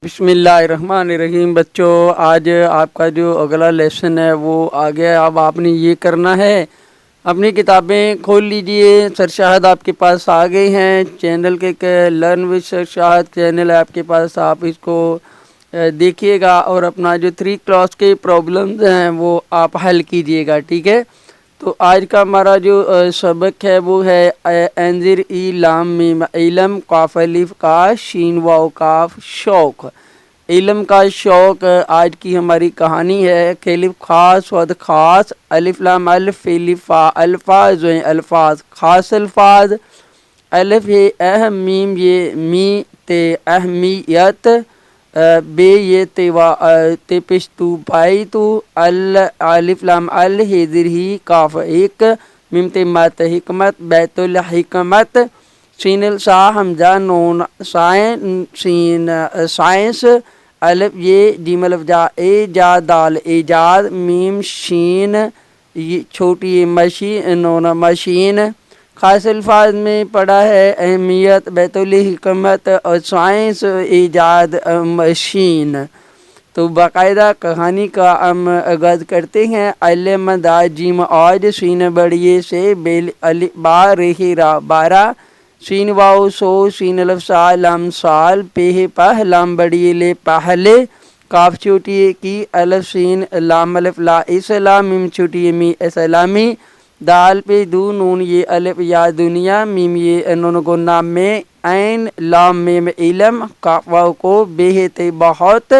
بسم اللہ الرحمن الرحیم بچوں، آج آپ کا جو اگلا لیسن ہے وہ آ گیا۔ اب آپ نے یہ کرنا ہے، اپنی کتابیں کھول لیجئے۔ سرشاہد آپ کے پاس آ گئے ہیں، چینل کے لرن وتھ سرشاہد چینل ہے آپ کے پاس، آپ اس کو دیکھیے گا اور اپنا جو 3 کلاس کے پرابلمز ہیں وہ آپ حل کیجئے گا، ٹھیک ہے۔ تو آج کا ہمارا جو سبق ہے وہ ہے انذر ای لام میم علم قاف الف کا شین واو کاف شوق، علم کا شوق۔ آج کی ہماری کہانی ہے کلف خاص ود خاص الف لام الف فیلف فا الفاظ ہیں الفاظ خاص الفاظ، الف ہے اہم، میم یہ می تے اہمیت، بے یہ تے پشتو بائی تو الف لام ال حیدر ہی کاف ایک، میم تے مت حکمت بیت الحکمت، سین السا حمزہ نون سائن سین سائنس، الف یہ جیم الف جا اے جا دال ایجاد، میم شین یہ چھوٹی مشی نون مشین۔ خاص الفاظ میں پڑھا ہے اہمیت بیت الحکمت اور سائنس ایجاد مشین۔ تو باقاعدہ کہانی کا ہم آغاز کرتے ہیں۔ علم دا جیم آج سین بڑیے سے بیل با رہی را بارہ، سین واؤ سو سین الف سا لام سال، پہ پہ لام بڑیے لے پہلے، کاف چھوٹی کی الف سین لام الف لا اسلام، میم چھوٹی می اسلامی، دال پہ دو نون یہ الف یا دنیا، میم یہ نون گنا میں عین لام میم علم، کاف واو کو بے تے بہت،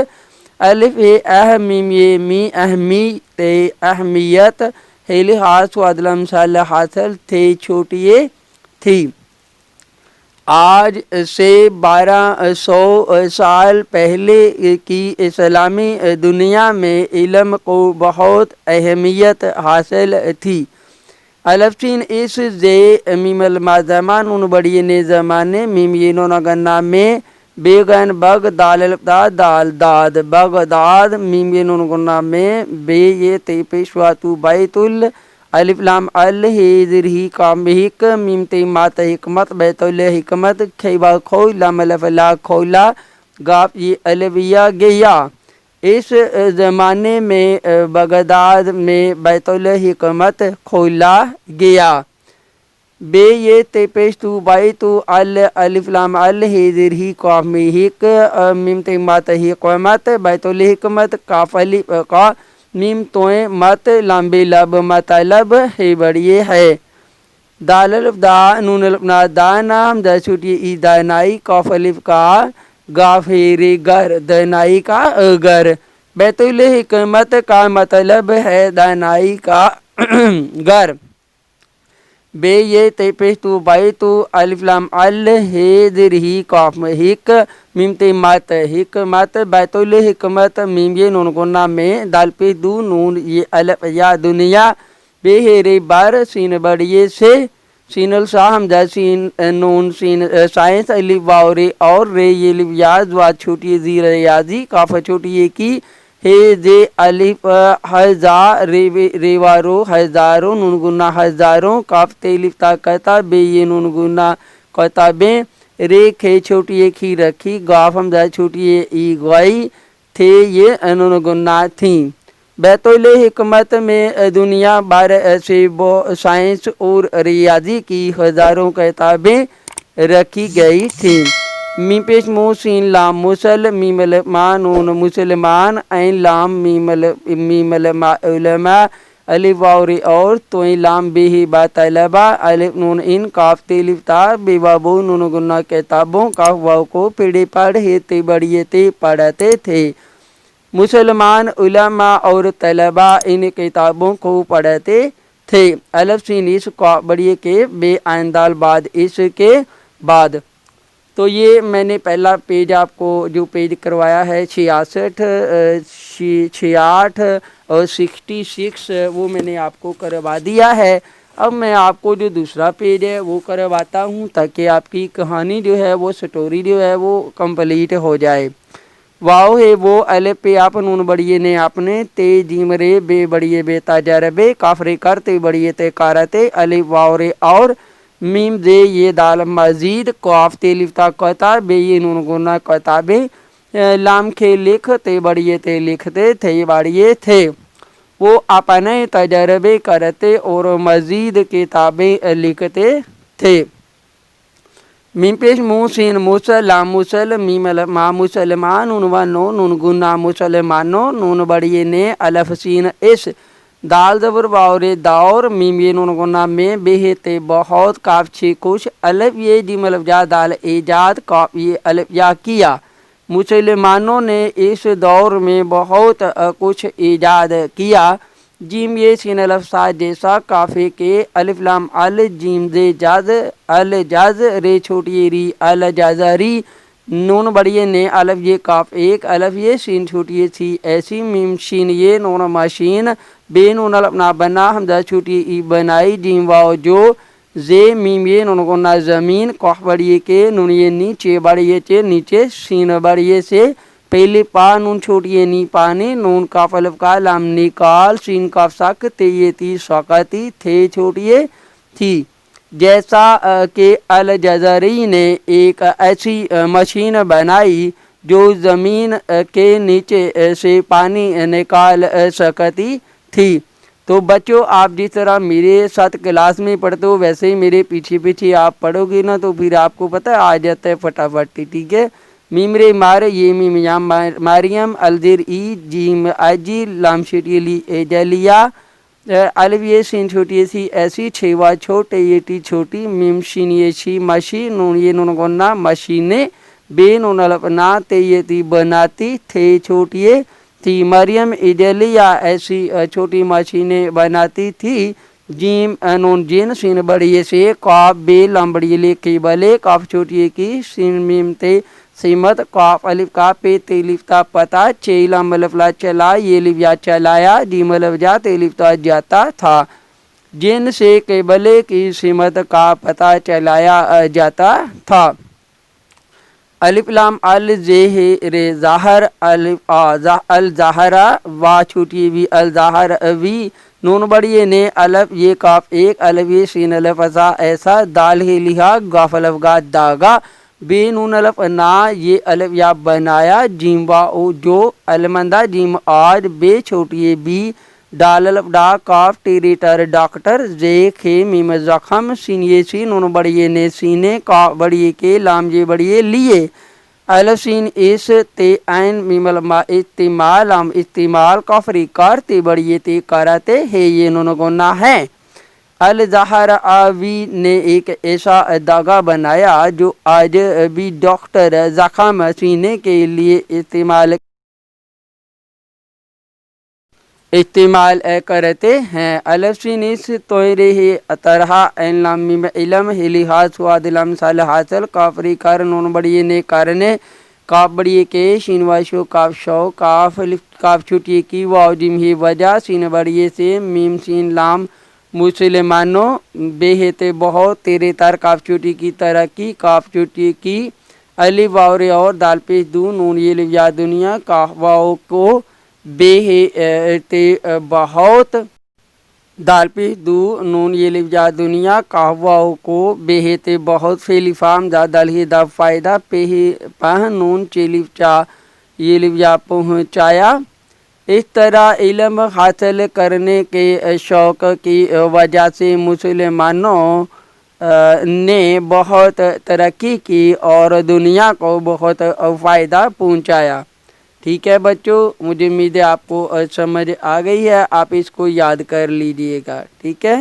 الف اہم میم یہ می اہمی تے اہمیت، ہے لحاظ و عدلم سال حاصل تھے چھوٹی تھی۔ آج سے 1200 سال پہلے کی اسلامی دنیا میں علم کو بہت اہمیت حاصل تھی۔ الف سین اس زے میم الما زمان ان بڑی نے زمانے، میم یہ نونا گنا میں بے گن بگ دال الف دا دال داد بغداد، میم یہ نون گنا میں بے یہ تے پیشوا تو بیت الف لام ال حیدر ہی کام حک، میم تے مات حکمت بیت الحکمت، کھیبا کھوئی لام الف لا کھولا، گاپ یہ الویہ گیا۔ اس زمانے میں بغداد میں بیت الحکمت کھولا گیا۔ بے یہ تے پیش تو بائی تو الف لام ال حیدر ہی کام حک، میم تے مات حکمت بیت الحکمت، کاف الف کا میم توئیں مت لامبے لب مطلب ہے بڑیے ہے، دال الف دا نون الف نا دانا حمزہ چھوٹی ای دانائی، کاف الف کا گاف رے گر دانائی کا گر، بیت الحکمت کا مطلب ہے دانائی کا گر، بے یہ تے پیش تو بائی تو الف لام ال حیدر ہی کاف حک، میم تے مت حکمت بیت الحکمت، میم یہ نون گنا میں دال پہ دو نون یہ الف یا دنیا، بے رے بار سین بڑیے سے، سین السا حمزہ سین نون سین سائنس الف واو رے اور رے یہ لیاز وا چھوٹی زی ریاضی، کاف چھوٹی کی ہے دے الف ہزار رے وارو ہزاروں نون گنا ہزاروں، کاف تے الف تا کتا بے یہ نون گنا کتابیں، رے کھے چھوٹی ایک ہی رکھی، گاف حمزہ چھوٹی ای گوائی، تھے یہ نون گنا تھیں۔ بیت الحکمت میں دنیا بھر سے سائنس اور ریاضی کی ہزاروں کتابیں رکھی گئی تھیں۔ میم پیش مو سین لام مسل، میم الما نون مسلمان، عین لام میم الما علماء، الف واو رے اور توئیں لام بے با طلبا، الف نون ان کاف تے الف تا بے بابو نون گنا کتابوں، کاف واو کو پیڑے پڑھے تے بڑیے تے پڑھتے تھے، مسلمان علماء اور طلباء ان کتابوں کو پڑھتے تھے، الف سین اس کو بڑیے کے بے عین دال بعد اس کے بعد۔ تو یہ میں نے پہلا پیج آپ کو جو پیج کروایا ہے 66 68 اور 66 وہ میں نے آپ کو کروا دیا ہے۔ اب میں آپ کو جو دوسرا پیج ہے وہ کرواتا ہوں تاکہ آپ کی کہانی جو ہے وہ سٹوری جو ہے وہ کمپلیٹ ہو جائے۔ واو ہے وہ الف پہ آپ نون بڑیے نے اپنے، تے جیم رے بے بڑیے بے تجربے، کاف رے کرتے بڑیے تے کارتے، الف واو رے اور میم دے یہ دال مزید، کاف تے الف تا کتا بے یہ نون گنا کتابیں، لام کے لکھتے بڑھئے تے لکھتے تھے بڑھئے تھے، وہ اپنے تجربے کرتے اور مزید کتابیں لکھتے تھے۔ میم پیش مو سین مسل لام مسل میم ما مسلمان نون و نو نون گنا مسلمانو نون بڑھئے نے الف سین اس دال زبر باورے دور میم یہ نون گنا میں بے تے بہت کاف چھ کچھ الف یہ جیم الف جا دال ایجاد کاف یہ الف یا کیا، مسلمانوں نے اس دور میں بہت کچھ ایجاد کیا۔ جیم یہ سین الف سا جیسا کافے کے الف لام ال جیم دے جز الجز رے چھوٹی ری الجزری نون بڑھئے نے الف یہ کاف ایک الف یہ سین چھوٹی تھی ایسی میم شین یہ نون ماشین بے نون الف نا بنا حمزہ چھوٹی ای بنائی جیم واو جو زے میم یہ نون گنا زمین کوہ بڑھئے کے نون یہ نیچے بڑھئے چے نیچے سین بڑھئے سے پہلے پا نون چھوٹی نی پانی نون کاف الف کا لام نکال سین کاف سک تے یہ تی سکتی تھے چھوٹی تھی، جیسا کہ الجزری نے ایک ایسی مشین بنائی جو زمین کے نیچے سے پانی نکال سکتی تھی۔ تو بچوں آپ جس طرح میرے ساتھ کلاس میں پڑھتے ہو ویسے ہی میرے پیچھے پیچھے آپ پڑھو گے نا تو پھر آپ کو پتہ آ جاتا ہے فٹافٹ، ٹھیک ہے۔ میم رے مار یہ میم یام مریم الدر ای جیم اجی لام شٹی لی ایجلیا الف یہ سین چھوٹی سی ایسی چھوا چھوٹے یہ ٹی چھوٹی میم شین یہ چھی مشی نون یہ نون گنا مشینے بے نون الف نا تے یہ تی بناتی تھے چھوٹی تھی، مریم ایجلیا ایسی چھوٹی مشینیں بناتی تھی، جیم نون جین سین بڑھئے سے کاف بے لام بڑھئے لے کی بلے کاف چھوٹی کی سین میم تے سیمت کاف الف کا پہ تے لفتا پتا چے لام الف لا چلا یہ لف یا چلایا جیم الف جا تے لفتا جاتا تھا، جن سے قبلے کی سمت کا پتہ چلایا جاتا تھا۔ الف لام ال زہ رے ظاہر الف الظاہرہ وا چھوٹی وی الظاہر وی نون بڑھئے نے الف یہ کاف ایک الف یہ سین الف ازا ایسا دال ہی لہا گاف الف گا داغا بے نون الف نا یہ الف یا بنایا جیم وا او جو المندہ جیم آج بے چھوٹی بی ڈال الف ڈا کاف ٹیری ٹر ڈاکٹر زے کھے میم زخم سین یہ سی نون بڑھئے نے سینے کاف بڑھئے کے لام یہ بڑھئے لیے الف سین اس تے این میم الما استعمال لام استعمال کافری کرتے بڑھئے تے کرتے ہے یہ نون گنا ہے۔ الظاہر آوی نے ایک ایسا داغا بنایا جو آج بھی ڈاکٹر زخم سینے کے لیے استعمال کرتے ہیں۔ الف سین اس توئرے ہے طرح این لام میم علم ہے لحاظ سواد لام سال حاصل کافری کر نون بڑھئے نے کرنے کاف بڑھئے کے شین واشو کاف شو کاف کاف چھوٹی کی واو جیم ہی وجہ سین بڑھئے سے میم سین لام مسلمانوں بے تے بہت تیرے تر کاف چھوٹی کی ترقی کاف چھوٹی کی الف واورے اور دال پیش دو نون یہ لف یا دنیا کاف واو کو بے تے بہت دال پیش دو نون یہ لف جا دنیا کاف واو کو بے تے بہت فعلی فام دا دل ہی دا فائدہ پہ پہ نون چے لف چا یہ لف جا پہنچایا۔ اس طرح علم حاصل کرنے کے شوق کی وجہ سے مسلمانوں نے بہت ترقی کی اور دنیا کو بہت فائدہ پہنچایا۔ ٹھیک ہے بچوں، مجھے امید ہے آپ کو سمجھ آ گئی ہے، آپ اس کو یاد کر لیجئے گا، ٹھیک ہے۔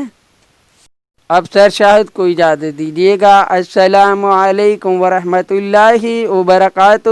اب سر شاہد کو اجازت دیجیے گا۔ السلام علیکم ورحمۃ اللہ وبرکاتہ۔